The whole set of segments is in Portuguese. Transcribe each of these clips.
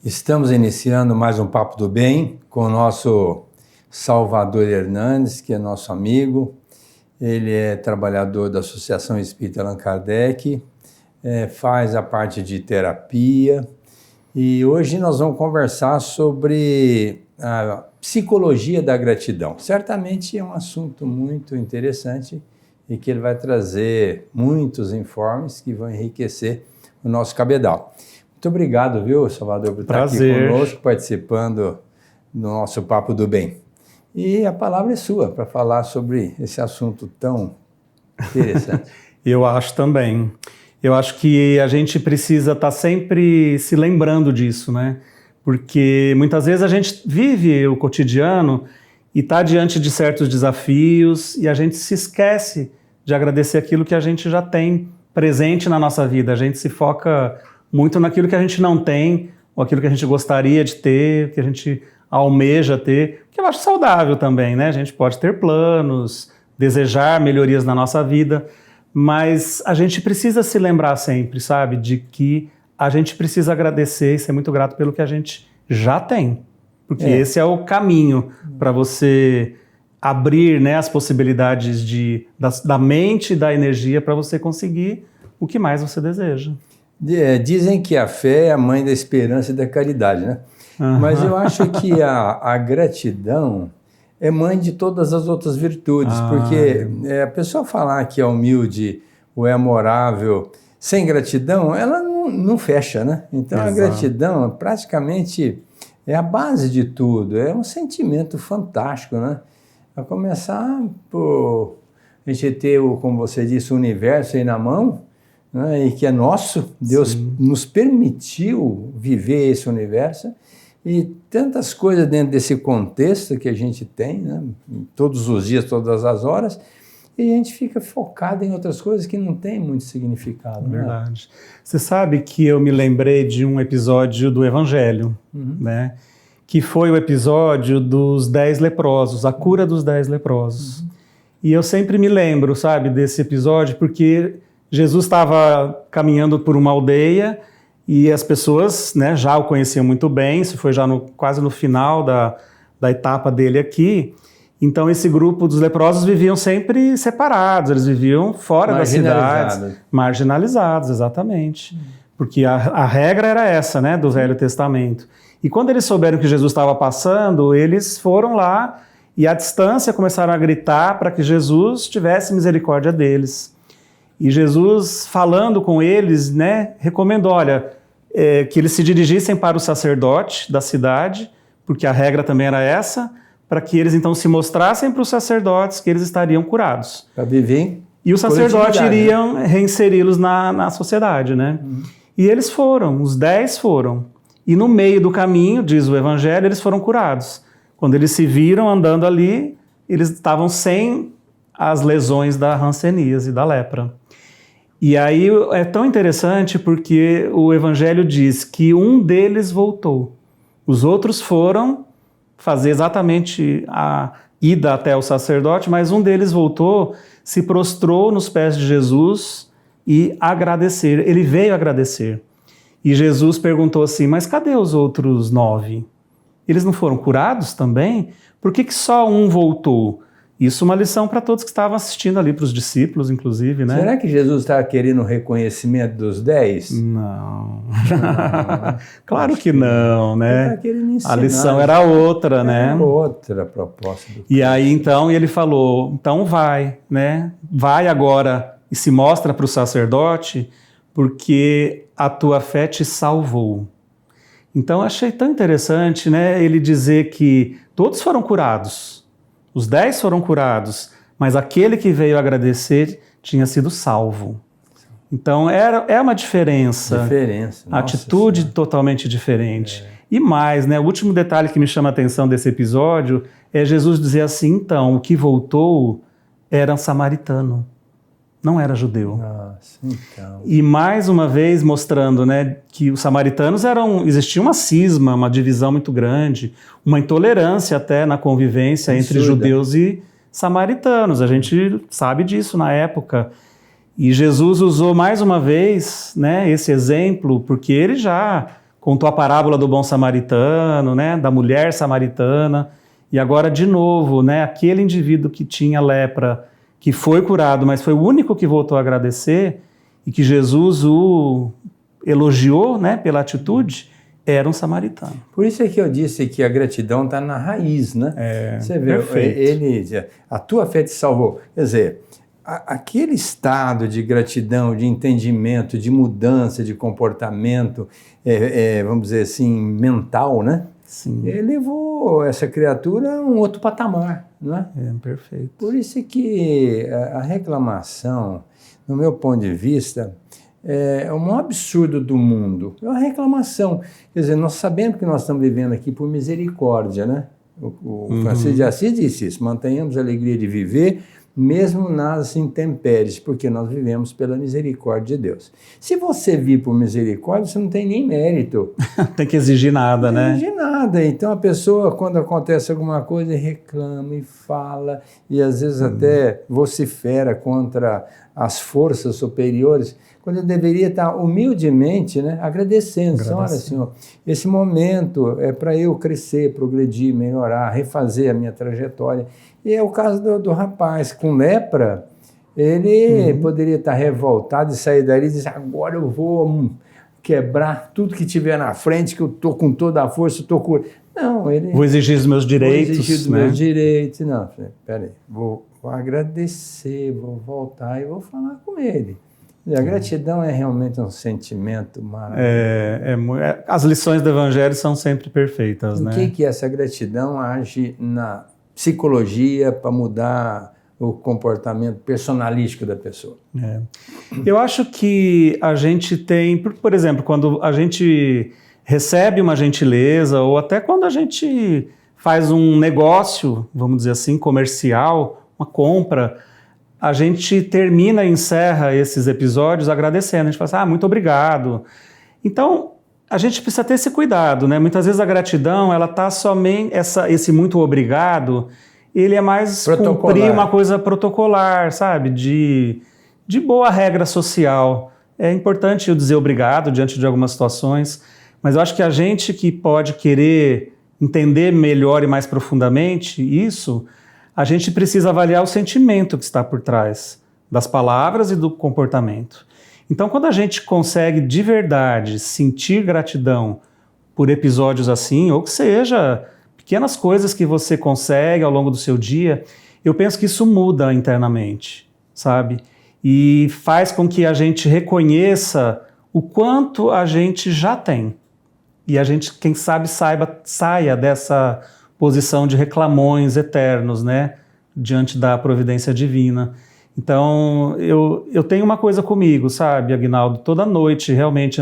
Estamos iniciando mais um Papo do Bem com o nosso Salvador Hernandes, que é nosso amigo. Ele é trabalhador da Associação Espírita Allan Kardec, faz a parte de terapia. E hoje nós vamos conversar sobre a psicologia da gratidão. Certamente é um assunto muito interessante e que ele vai trazer muitos informes que vão enriquecer o nosso cabedal. Muito obrigado, viu, Salvador, por estar aqui conosco, participando do nosso Papo do Bem. E a palavra é sua para falar sobre esse assunto tão interessante. Eu acho também. Eu acho que a gente precisa estar sempre se lembrando disso, né? Porque muitas vezes a gente vive o cotidiano e está diante de certos desafios e a gente se esquece de agradecer aquilo que a gente já tem presente na nossa vida. A gente se foca muito naquilo que a gente não tem, ou aquilo que a gente gostaria de ter, que a gente almeja ter, que eu acho saudável também, né? A gente pode ter planos, desejar melhorias na nossa vida, mas a gente precisa se lembrar sempre, sabe, de que a gente precisa agradecer e ser muito grato pelo que a gente já tem, porque esse é o caminho para você abrir, né, as possibilidades da mente e da energia para você conseguir o que mais você deseja. Dizem que a fé é a mãe da esperança e da caridade, né? Uhum. Mas eu acho que a gratidão é mãe de todas as outras virtudes, porque a pessoa falar que é humilde ou é amorável sem gratidão, ela não fecha, né? Então a gratidão praticamente é a base de tudo, é um sentimento fantástico, né? A começar por a gente ter, como você disse, o universo aí na mão, né, e que é nosso, Deus nos permitiu viver esse universo e tantas coisas dentro desse contexto que a gente tem, né, todos os dias, todas as horas, e a gente fica focado em outras coisas que não tem muito significado. Verdade. Né? Você sabe que eu me lembrei de um episódio do Evangelho, né, que foi o episódio dos 10 leprosos, a cura dos 10 leprosos. E eu sempre me lembro, sabe, desse episódio, porque Jesus estava caminhando por uma aldeia e as pessoas, né, já o conheciam muito bem, isso foi já quase no final da etapa dele aqui. Então esse grupo dos leprosos viviam sempre separados, eles viviam fora das cidades, marginalizados, exatamente. Porque a regra era essa, né, do Velho Testamento. E quando eles souberam que Jesus estava passando, eles foram lá e à distância começaram a gritar para que Jesus tivesse misericórdia deles. E Jesus, falando com eles, né, recomendou, olha, que eles se dirigissem para o sacerdote da cidade, porque a regra também era essa, para que eles então se mostrassem para os sacerdotes que eles estariam curados. Para viver. E o sacerdote iria reinseri-los na sociedade, né? E eles foram, os 10 foram. E no meio do caminho, diz o Evangelho, eles foram curados. Quando eles se viram andando ali, eles estavam sem as lesões da hanseníase e da lepra. E aí é tão interessante porque o Evangelho diz que um deles voltou. Os outros foram fazer exatamente a ida até o sacerdote, mas um deles voltou, se prostrou nos pés de Jesus e agradecer. Ele veio agradecer. E Jesus perguntou assim, mas cadê os outros 9? Eles não foram curados também? Por que só um voltou? Isso é uma lição para todos que estavam assistindo ali, para os discípulos, inclusive, né? Será que Jesus estava querendo o reconhecimento dos 10? Não. Claro que não, né? Ele tá querendo ensinar, a lição era outra, né? Outra proposta. E aí, então, ele falou, então vai, né? Vai agora e se mostra para o sacerdote, porque a tua fé te salvou. Então, achei tão interessante, né? Ele dizer que todos foram curados. Os 10 foram curados, mas aquele que veio agradecer tinha sido salvo. Então é uma diferença. Atitude totalmente diferente. E mais, né, o último detalhe que me chama a atenção desse episódio é Jesus dizer assim, então, o que voltou era samaritano, não era judeu. Nossa, então. E mais uma vez mostrando, né, que os samaritanos existia uma cisma, uma divisão muito grande, uma intolerância até na convivência entre judeus e samaritanos. A gente sabe disso na época. E Jesus usou mais uma vez, né, esse exemplo, porque ele já contou a parábola do bom samaritano, né, da mulher samaritana, e agora de novo, né, aquele indivíduo que tinha lepra, que foi curado, mas foi o único que voltou a agradecer, e que Jesus o elogiou, né, pela atitude, era um samaritano. Por isso é que eu disse que a gratidão está na raiz, né? Você vê, a tua fé te salvou. Quer dizer, aquele estado de gratidão, de entendimento, de mudança de comportamento, vamos dizer assim, mental, né? Sim. Ele levou essa criatura a um outro patamar, não é? Perfeito. Por isso é que a reclamação, no meu ponto de vista, é o maior absurdo do mundo. É uma reclamação. Quer dizer, nós sabemos que nós estamos vivendo aqui por misericórdia, né? O Francisco de Assis disse isso: mantenhamos a alegria de viver, mesmo nas intempéries, porque nós vivemos pela misericórdia de Deus. Se você vive por misericórdia, você não tem nem mérito. Tem que exigir nada, né? Não tem que exigir nada. Então a pessoa, quando acontece alguma coisa, reclama e fala, e às vezes até vocifera contra as forças superiores, quando eu deveria estar humildemente, né, agradecendo. Olha, Senhor, esse momento é para eu crescer, progredir, melhorar, refazer a minha trajetória. E é o caso do rapaz com lepra. Ele poderia estar revoltado e sair dali e dizer: agora eu vou quebrar tudo que tiver na frente, que eu estou com toda a força, estou curado. Não, ele... Vou exigir os meus direitos. Vou exigir os meus direitos. Não, peraí, vou agradecer, vou voltar e vou falar com ele. A gratidão é realmente um sentimento maravilhoso. As lições do Evangelho são sempre perfeitas, né? O que essa gratidão age na psicologia para mudar o comportamento personalístico da pessoa? Eu acho que a gente tem, por exemplo, quando a gente recebe uma gentileza, ou até quando a gente faz um negócio, vamos dizer assim, comercial, uma compra, a gente termina e encerra esses episódios agradecendo. A gente fala assim: muito obrigado. Então, a gente precisa ter esse cuidado, né? Muitas vezes a gratidão, ela está somente, esse muito obrigado, ele é mais cumprir uma coisa protocolar, sabe? De boa regra social. É importante eu dizer obrigado diante de algumas situações, mas eu acho que a gente que pode querer entender melhor e mais profundamente isso, a gente precisa avaliar o sentimento que está por trás das palavras e do comportamento. Então, quando a gente consegue de verdade sentir gratidão por episódios assim, ou que seja, pequenas coisas que você consegue ao longo do seu dia, eu penso que isso muda internamente, sabe? E faz com que a gente reconheça o quanto a gente já tem. E a gente, quem sabe, saia dessa posição de reclamões eternos, né, diante da providência divina. Então, eu tenho uma coisa comigo, sabe, Aguinaldo? Toda noite, realmente,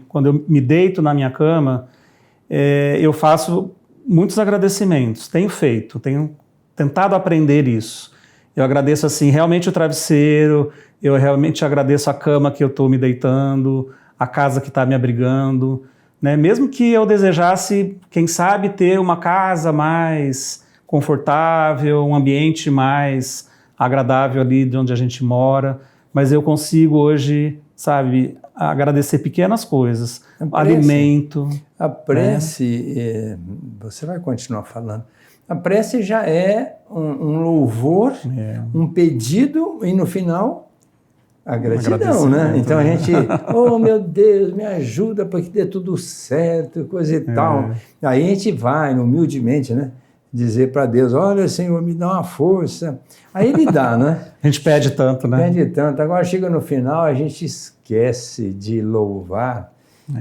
quando eu me deito na minha cama, eu faço muitos agradecimentos. Tenho tentado aprender isso. Eu agradeço, assim, realmente o travesseiro, eu realmente agradeço a cama que eu estou me deitando, a casa que está me abrigando, né? Mesmo que eu desejasse, quem sabe, ter uma casa mais confortável, um ambiente mais agradável ali de onde a gente mora, mas eu consigo hoje, sabe, agradecer pequenas coisas, alimento. A prece, você vai continuar falando, a prece já é um louvor, um pedido e no final a gratidão, né? Então a gente, oh meu Deus, me ajuda para que dê tudo certo, coisa e tal. Aí a gente vai humildemente, né? Dizer para Deus: olha, Senhor, me dá uma força. Aí Ele dá, né? A gente pede tanto, né? Pede tanto. Agora chega no final, a gente esquece de louvar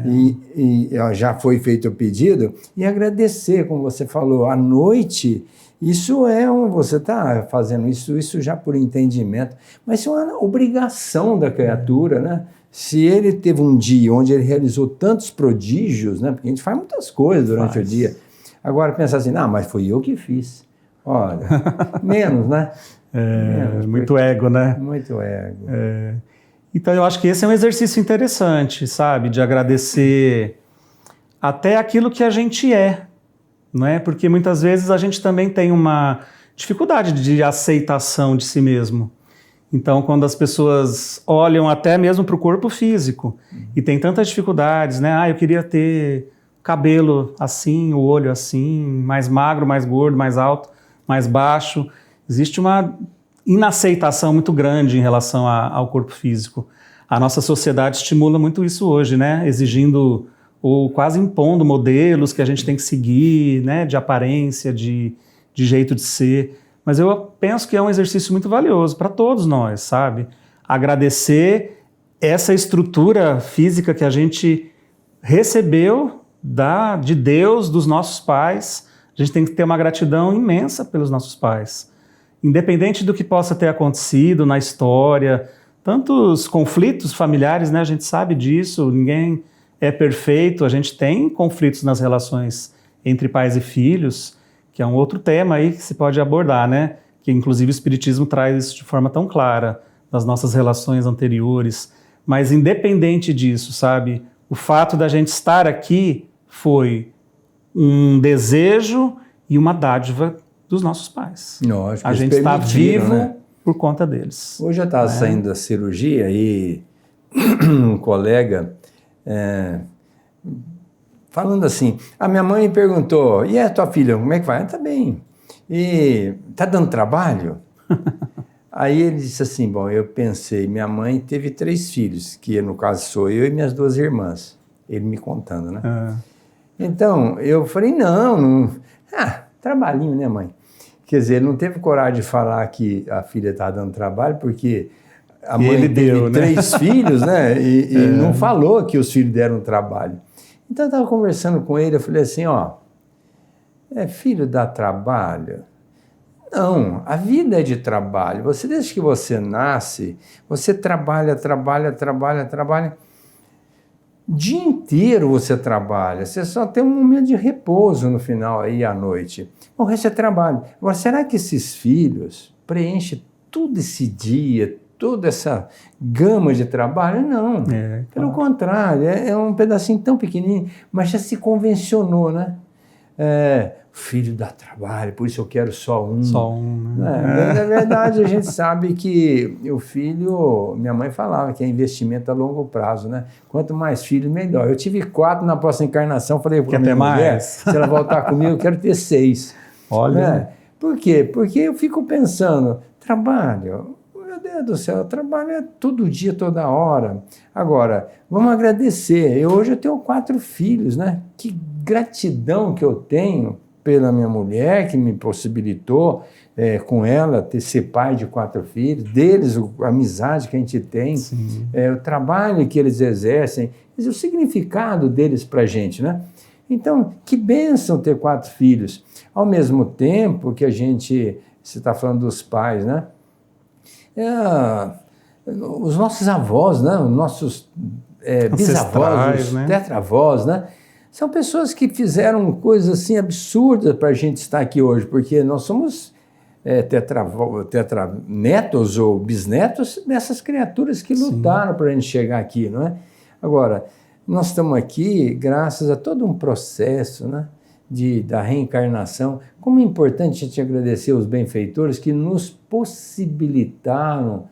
e já foi feito o pedido e agradecer, como você falou, à noite. Isso você está fazendo isso já por entendimento, mas isso é uma obrigação da criatura, né? Se ele teve um dia onde ele realizou tantos prodígios, né? Porque a gente faz muitas coisas durante o dia. Agora pensar assim: mas foi eu que fiz. Olha, menos, né? Muito ego, né? Muito ego. Então eu acho que esse é um exercício interessante, sabe? De agradecer até aquilo que a gente é. Não é? Porque muitas vezes a gente também tem uma dificuldade de aceitação de si mesmo. Então, quando as pessoas olham até mesmo para o corpo físico e tem tantas dificuldades, né? Eu queria ter cabelo assim, o olho assim, mais magro, mais gordo, mais alto, mais baixo. Existe uma inaceitação muito grande em relação ao corpo físico. A nossa sociedade estimula muito isso hoje, né? Exigindo ou quase impondo modelos que a gente tem que seguir, né? De aparência, de jeito de ser. Mas eu penso que é um exercício muito valioso para todos nós, sabe? Agradecer essa estrutura física que a gente recebeu de Deus, dos nossos pais. A gente tem que ter uma gratidão imensa pelos nossos pais. Independente do que possa ter acontecido na história, tantos conflitos familiares, né? A gente sabe disso, ninguém é perfeito, a gente tem conflitos nas relações entre pais e filhos, que é um outro tema aí que se pode abordar, né? Que inclusive o Espiritismo traz isso de forma tão clara nas nossas relações anteriores. Mas independente disso, sabe? O fato da gente estar aqui foi um desejo e uma dádiva dos nossos pais. Lógico, a gente está vivo, né? Por conta deles. Hoje eu estava saindo da cirurgia e um colega falando assim, a minha mãe perguntou, e a tua filha, como é que vai? Tá bem. E tá dando trabalho? Aí ele disse assim, bom, eu pensei, minha mãe teve 3 filhos, que no caso sou eu e minhas 2 irmãs. Ele me contando, né? Então, eu falei, não, trabalhinho, né, mãe? Quer dizer, ele não teve coragem de falar que a filha estava dando trabalho, porque a mãe teve 3 filhos, né? E não falou que os filhos deram trabalho. Então, eu estava conversando com ele, eu falei assim, filho dá trabalho? Não, a vida é de trabalho. Desde que você nasce, você trabalha. O dia inteiro você trabalha, você só tem um momento de repouso no final aí à noite. O resto é trabalho. Agora, será que esses filhos preenchem todo esse dia, toda essa gama de trabalho? Não, pelo contrário, é um pedacinho tão pequenininho, mas já se convencionou, né? Filho dá trabalho, por isso eu quero só um. Só um, né? Na verdade, a gente sabe que o filho, minha mãe falava que é investimento a longo prazo, né? Quanto mais filhos, melhor. Eu tive 4 na próxima encarnação, falei para minha mulher, se ela voltar comigo, eu quero ter 6. Olha. Por quê? Porque eu fico pensando, trabalho, meu Deus do céu, trabalho é todo dia, toda hora. Agora, vamos agradecer. Hoje eu tenho 4 filhos, né? Que gratidão que eu tenho pela minha mulher, que me possibilitou, com ela, ser pai de 4 filhos, deles, a amizade que a gente tem, o trabalho que eles exercem, o significado deles para a gente, né? Então, que bênção ter 4 filhos. Ao mesmo tempo que você está falando dos pais, né? Os nossos avós, né? Os nossos bisavós, né? Tetravós, né? São pessoas que fizeram coisas assim absurdas para a gente estar aqui hoje, porque nós somos tetranetos ou bisnetos dessas criaturas que lutaram para a gente chegar aqui, não é? Agora, nós estamos aqui graças a todo um processo, né, da reencarnação. Como é importante a gente agradecer os benfeitores que nos possibilitaram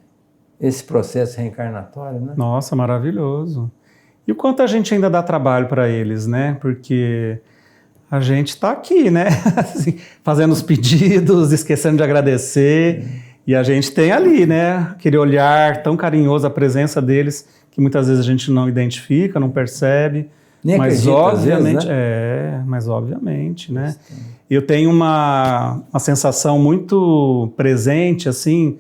esse processo reencarnatório, né? Nossa, maravilhoso. E o quanto a gente ainda dá trabalho para eles, né? Porque a gente está aqui, né? Assim, fazendo os pedidos, esquecendo de agradecer. E a gente tem ali, né? Aquele olhar tão carinhoso, a presença deles, que muitas vezes a gente não identifica, não percebe. Nem mas acredita, obviamente, às vezes, né? mas obviamente, né? Eu tenho uma sensação muito presente, assim,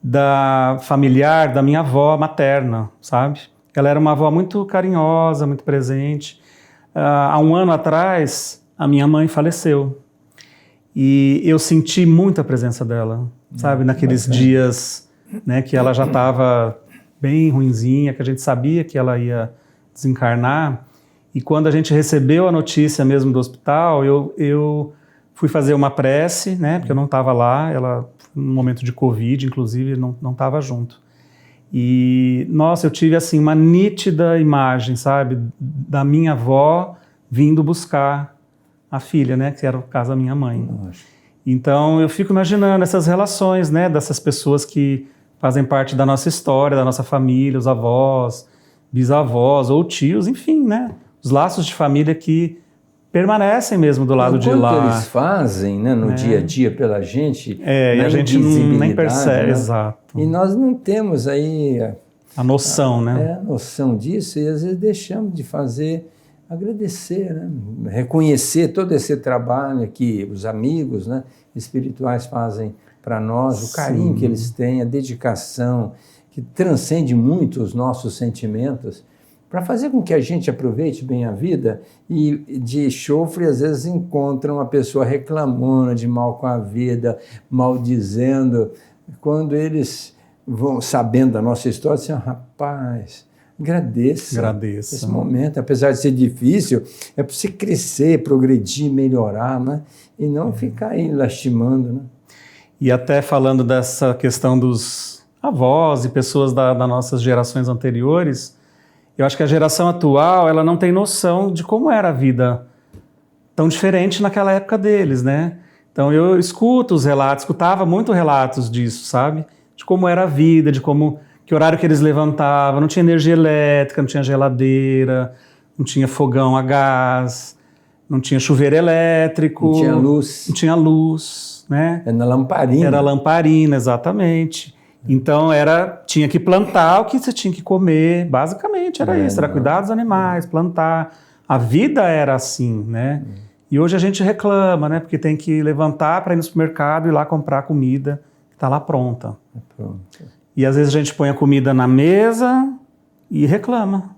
da familiar, da minha avó materna, sabe? Ela era uma avó muito carinhosa, muito presente. Há um ano atrás, a minha mãe faleceu. E eu senti muito a presença dela, sabe? Naqueles dias, né, que ela já estava bem ruinzinha, que a gente sabia que ela ia desencarnar. E quando a gente recebeu a notícia mesmo do hospital, eu fui fazer uma prece, né? Porque eu não estava lá, ela, no momento de Covid, inclusive, não estava junto. E, nossa, eu tive, assim, uma nítida imagem, sabe, da minha avó vindo buscar a filha, né, que era o caso da minha mãe. Nossa. Então, eu fico imaginando essas relações, né, dessas pessoas que fazem parte da nossa história, da nossa família, os avós, bisavós ou tios, enfim, né? Os laços de família que permanecem mesmo do lado de lá. O quanto eles fazem, né, no dia a dia pela gente, e a gente nem percebe, né? Exato. E nós não temos aí a noção, né? A noção disso, e às vezes deixamos de fazer, agradecer, né? Reconhecer todo esse trabalho que os amigos, né, espirituais fazem para nós, o carinho que eles têm, a dedicação, que transcende muito os nossos sentimentos, para fazer com que a gente aproveite bem a vida. E de chofre, às vezes, encontra uma pessoa reclamando de mal com a vida, maldizendo, quando eles vão sabendo da nossa história, assim, rapaz, agradeça esse momento, apesar de ser difícil, é para você crescer, progredir, melhorar, né? E não ficar aí lastimando, né? E até falando dessa questão dos avós e pessoas das nossas gerações anteriores, eu acho que a geração atual, ela não tem noção de como era a vida tão diferente naquela época deles, né? Então eu escutava muito relatos disso, sabe? De como era a vida, de como, que horário que eles levantavam, não tinha energia elétrica, não tinha geladeira, não tinha fogão a gás, não tinha chuveiro elétrico. Não tinha luz. Não tinha luz, né? Era na lamparina. Era lamparina, exatamente. Então tinha que plantar o que você tinha que comer, basicamente era isso, era cuidar dos animais, plantar. A vida era assim, né? E hoje a gente reclama, né? Porque tem que levantar para ir no supermercado e ir lá comprar comida que está lá pronta. E às vezes a gente põe a comida na mesa e reclama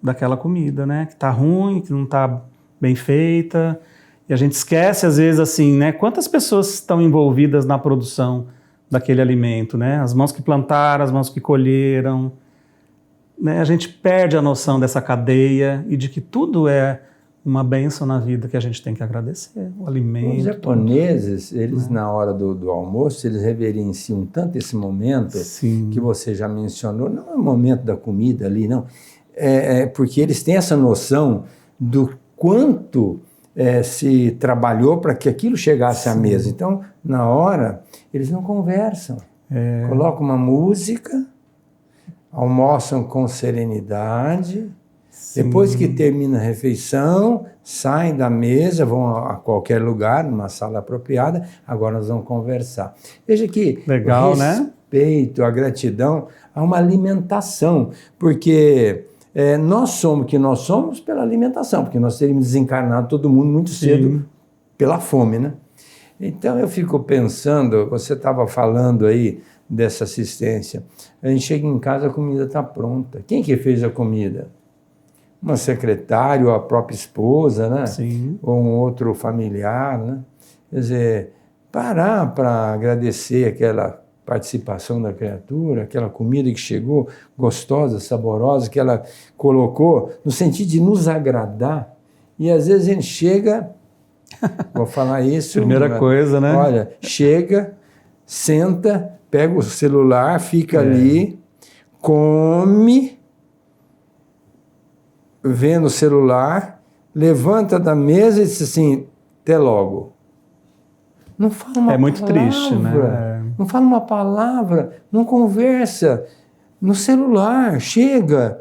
daquela comida, né? Que está ruim, que não está bem feita. E a gente esquece, às vezes, assim, né? Quantas pessoas estão envolvidas na produção daquele alimento, né? As mãos que plantaram, as mãos que colheram, né? A gente perde a noção dessa cadeia e de que tudo é uma bênção na vida que a gente tem que agradecer, o alimento. Os japoneses, eles na hora do almoço, eles reverenciam tanto esse momento que você já mencionou, não é o momento da comida ali, não, porque eles têm essa noção do quanto se trabalhou para que aquilo chegasse à mesa. Então, na hora, eles não conversam. Colocam uma música, almoçam com serenidade, depois que termina a refeição, saem da mesa, vão a qualquer lugar, numa sala apropriada, agora nós vamos conversar. Veja que legal, o respeito, a gratidão, há uma alimentação, porque nós somos o que nós somos pela alimentação, porque nós teríamos desencarnado todo mundo muito cedo pela fome, né? Então eu fico pensando, você estava falando aí dessa assistência, a gente chega em casa, a comida está pronta. Quem que fez a comida? Uma secretária, ou a própria esposa, né? Ou um outro familiar, né? Quer dizer, parar para agradecer aquela participação da criatura, aquela comida que chegou, gostosa, saborosa, que ela colocou, no sentido de nos agradar. E às vezes a gente chega, vou falar isso... Primeira coisa, né? Olha, chega, senta, pega o celular, fica ali, come... vendo o celular, levanta da mesa e diz assim, até logo. Não fala uma palavra. É muito triste, né? Não fala uma palavra, não conversa. No celular, chega,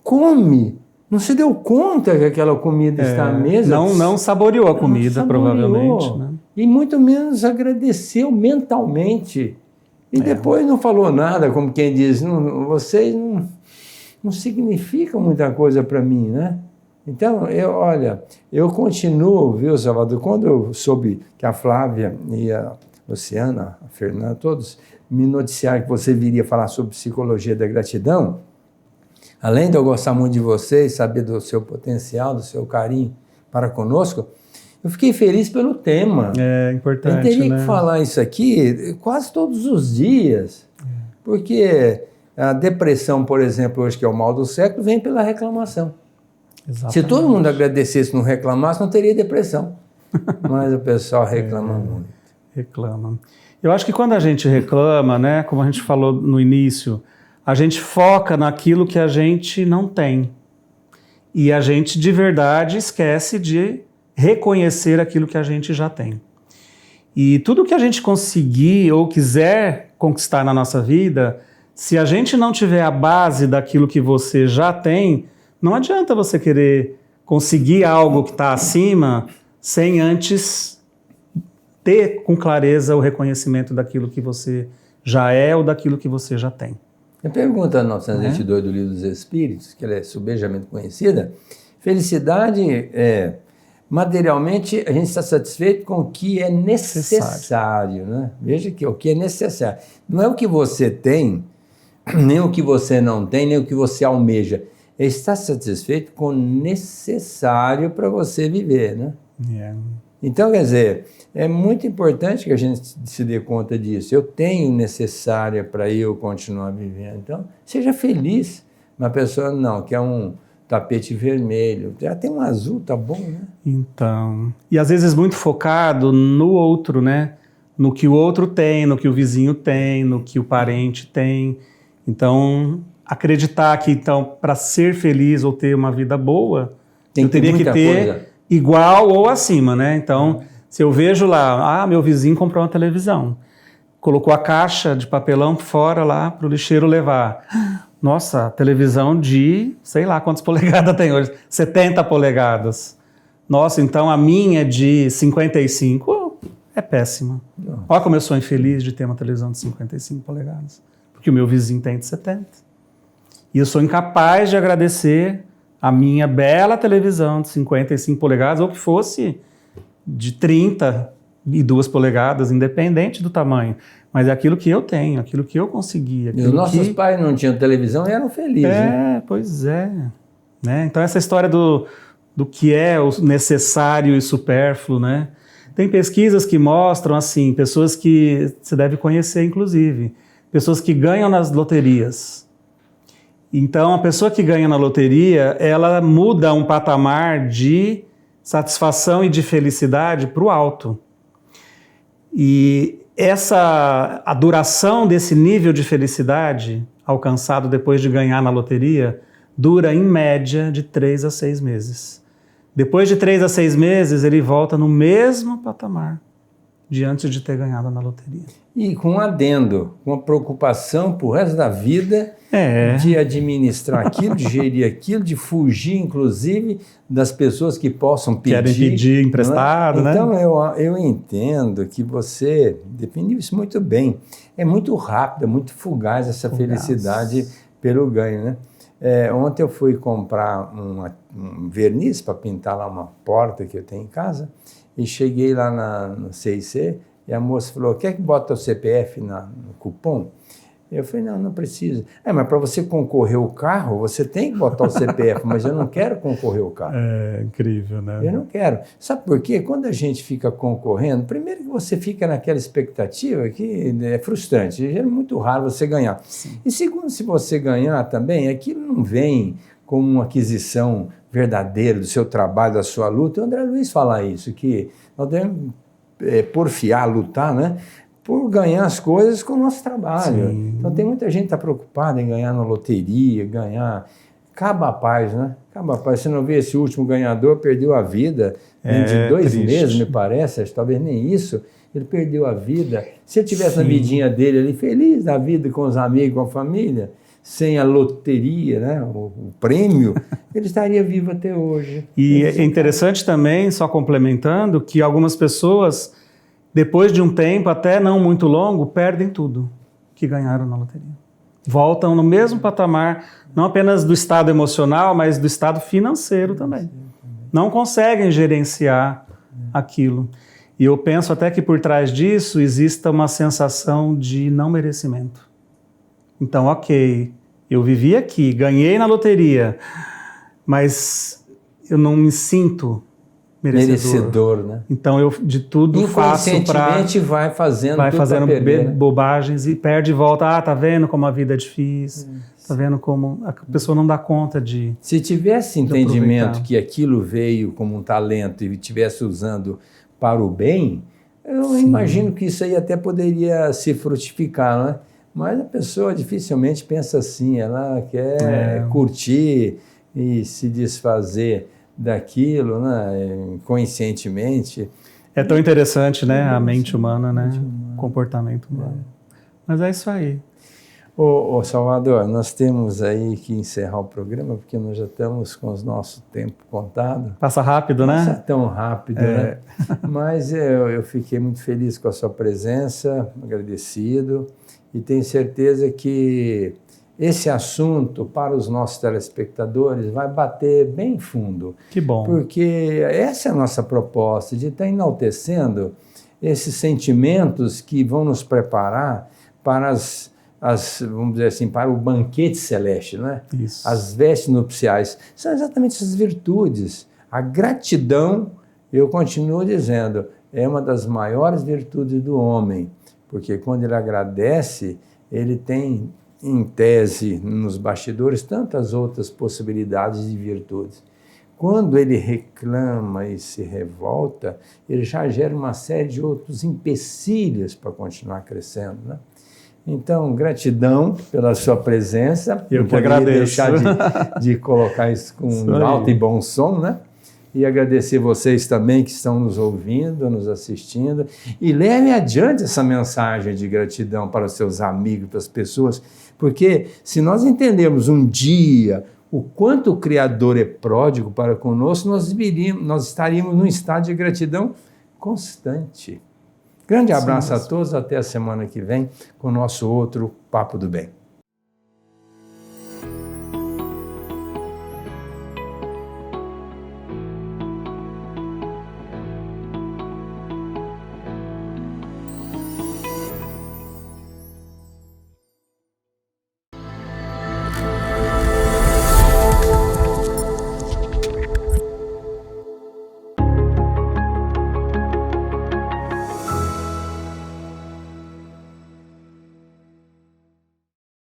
come. Não se deu conta que aquela comida está à mesa. Não saboreou a comida, provavelmente. Né? E muito menos agradeceu mentalmente. E depois não falou nada, como quem diz, vocês não significa muita coisa para mim, né? Então, eu continuo, viu, Salvador? Quando eu soube que a Flávia e a Luciana, a Fernanda, todos me noticiaram que você viria falar sobre psicologia da gratidão, além de eu gostar muito de vocês, saber do seu potencial, do seu carinho para conosco, eu fiquei feliz pelo tema. É importante, eu teria que falar isso aqui quase todos os dias, porque... A depressão, por exemplo, hoje que é o mal do século, vem pela reclamação. Exatamente. Se todo mundo agradecesse e não reclamasse, não teria depressão. Mas o pessoal reclama muito. Reclama. Eu acho que quando a gente reclama, né, como a gente falou no início, a gente foca naquilo que a gente não tem. E a gente, de verdade, esquece de reconhecer aquilo que a gente já tem. E tudo que a gente conseguir ou quiser conquistar na nossa vida, se a gente não tiver a base daquilo que você já tem, não adianta você querer conseguir algo que está acima sem antes ter com clareza o reconhecimento daquilo que você já é ou daquilo que você já tem. A pergunta 922 do Livro dos Espíritos, que ela é subejamente conhecida, felicidade é, materialmente, a gente está satisfeito com o que é necessário, né? Veja que o que é necessário. Não é o que você tem, nem o que você não tem, nem o que você almeja. É estar satisfeito com o necessário para você viver, né? Yeah. Então, quer dizer, é muito importante que a gente se dê conta disso. Eu tenho o necessário para eu continuar vivendo. Então, seja feliz. Uma pessoa não, quer um tapete vermelho. Já tem um azul, tá bom, né? Então, e às vezes muito focado no outro, né? No que o outro tem, no que o vizinho tem, no que o parente tem. Então, acreditar que, então, para ser feliz ou ter uma vida boa, eu teria que ter igual ou acima, né? Então, se eu vejo lá, meu vizinho comprou uma televisão, colocou a caixa de papelão fora lá para o lixeiro levar. Nossa, televisão de, sei lá quantas polegadas tem hoje, 70 polegadas. Nossa, então a minha de 55 é péssima. Olha como eu sou infeliz de ter uma televisão de 55 polegadas, porque o meu vizinho tem de 70. E eu sou incapaz de agradecer a minha bela televisão de 55 polegadas, ou que fosse de 32 polegadas, independente do tamanho. Mas é aquilo que eu tenho, aquilo que eu consegui. E os nossos pais não tinham televisão e eram felizes. Né? Pois é. Né? Então essa história do que é o necessário e supérfluo, né? Tem pesquisas que mostram, assim, pessoas que você deve conhecer, inclusive, pessoas que ganham nas loterias. Então, a pessoa que ganha na loteria, ela muda um patamar de satisfação e de felicidade para o alto. E a duração desse nível de felicidade alcançado depois de ganhar na loteria dura, em média, de 3 a 6 meses. Depois de 3 a 6 meses, ele volta no mesmo patamar de antes de ter ganhado na loteria. E com um adendo, com uma preocupação pro resto da vida de administrar aquilo, de gerir aquilo, de fugir, inclusive, das pessoas que possam pedir. Querem pedir emprestado, né? Então, eu entendo que você definiu isso muito bem. É muito rápido, é muito fugaz essa felicidade pelo ganho, né? Ontem eu fui comprar um verniz para pintar lá uma porta que eu tenho em casa e cheguei lá no CIC e a moça falou, quer que bota o CPF no cupom? Eu falei, não precisa. Mas para você concorrer o carro, você tem que botar o CPF, mas eu não quero concorrer o carro. É incrível, né? Eu não quero. Sabe por quê? Quando a gente fica concorrendo, primeiro que você fica naquela expectativa que é frustrante, é muito raro você ganhar. Sim. E segundo, se você ganhar também, aquilo não vem como uma aquisição verdadeira do seu trabalho, da sua luta. O André Luiz fala isso, que nós devemos porfiar, lutar, né? Por ganhar as coisas com o nosso trabalho. Sim. Então tem muita gente que está preocupada em ganhar na loteria, ganhar... Acaba a paz, né? Acaba a paz. Você não vê esse último ganhador, perdeu a vida de 2 meses, me parece, talvez nem isso. Ele perdeu a vida. Se ele tivesse na vidinha dele ali, feliz da vida com os amigos, com a família, sem a loteria, né? o prêmio, ele estaria vivo até hoje. E é interessante também, só complementando, que algumas pessoas, depois de um tempo, até não muito longo, perdem tudo que ganharam na loteria. Voltam no mesmo patamar, não apenas do estado emocional, mas do estado financeiro também. Não conseguem gerenciar aquilo. E eu penso até que por trás disso exista uma sensação de não merecimento. Então, ok, eu vivi aqui, ganhei na loteria, mas eu não me sinto merecedor, né? Então eu de tudo faço para... Inconscientemente vai fazendo bobagens e perde e volta. Tá vendo como a vida é difícil? Tá vendo como a pessoa não dá conta de... Se tivesse entendimento que aquilo veio como um talento e estivesse usando para o bem, eu imagino que isso aí até poderia se frutificar, né? Mas a pessoa dificilmente pensa assim, ela quer curtir e se desfazer daquilo, né, conscientemente. É tão interessante, né, a mente humana, né, o comportamento humano. Mas é isso aí. Ô Salvador, nós temos aí que encerrar o programa, porque nós já estamos com o nosso tempo contado. Passa rápido, né? Passa tão rápido, né? Mas eu fiquei muito feliz com a sua presença, agradecido, e tenho certeza que esse assunto, para os nossos telespectadores, vai bater bem fundo. Que bom. Porque essa é a nossa proposta, de estar enaltecendo esses sentimentos que vão nos preparar para vamos dizer assim, para o banquete celeste, né? Isso. As vestes nupciais. São exatamente essas virtudes. A gratidão, eu continuo dizendo, é uma das maiores virtudes do homem, porque quando ele agradece, ele tem, em tese, nos bastidores, tantas outras possibilidades de virtudes. Quando ele reclama e se revolta, ele já gera uma série de outros empecilhos para continuar crescendo, né? Então, gratidão pela sua presença. Eu que agradeço. Deixar de colocar isso com alto e bom som, né? E agradecer vocês também que estão nos ouvindo, nos assistindo. E leve adiante essa mensagem de gratidão para os seus amigos, para as pessoas. Porque se nós entendermos um dia o quanto o Criador é pródigo para conosco, nós estaríamos num estado de gratidão constante. Grande abraço a todos, até a semana que vem com o nosso outro Papo do Bem.